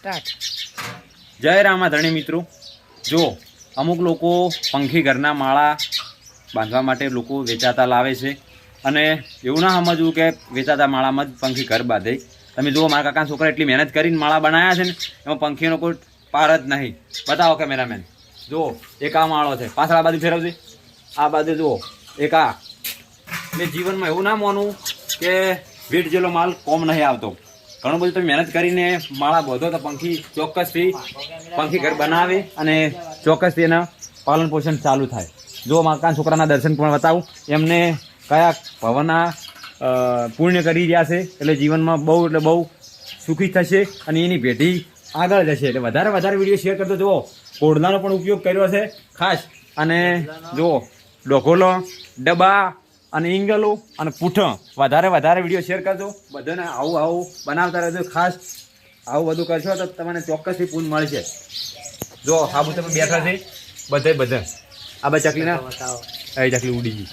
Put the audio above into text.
જય રામાધણી મિત્રો, જો અમુક લોકો પંખી ઘરના માળા બાંધવા માટે લોકો વેચાતા લાવે છે અને એવું ના સમજવું કે વેચાતા માળામાં જ પંખી ઘર બાંધે. તમે જુઓ, મારા કાકાના છોકરા એટલી મહેનત કરીને માળા બનાવ્યા છે ને, એમાં પંખીનો કોઈ પાર જ નહીં. બતાવો કેમેરામેન, જુઓ એક આ માળો છે, પાછળ આ બાજુ ફેરવજે, આ બાજુ જુઓ એક આ. મેં જીવનમાં એવું ના માનું કે વીટ જેલો માલ કોમ નહીં આવતો. ઘણું બધું તમે મહેનત કરીને માળા બાંધો તો પંખી ચોક્કસથી પંખી ઘર બનાવે અને ચોક્કસથી એના પાલન પોષણ ચાલુ થાય. જો મારા છોકરાના દર્શન પણ બતાવું, એમને કયા ભવના પુણ્ય કરી રહ્યા છે, એટલે જીવનમાં બહુ એટલે બહુ સુખી થશે અને એની પેઢી આગળ જશે. એટલે વધારે વધારે વિડીયો શેર કરતો જુઓ. કોળદાનો પણ ઉપયોગ કર્યો છે ખાસ, અને જુઓ ડોકોલો, ડબ્બા અને ઈંગલો અને પૂઠો. વધારે વધારે વિડીયો શેર કરજો. બધાને આવું આવું બનાવતા રહેજો. ખાસ આવું બધું કરશો તો તમને ચોક્કસથી પૂન મળશે. જો હાબુ તમે બેઠા છે બધે આ બે ચકલીના ચકલી ઉડી ગઈ.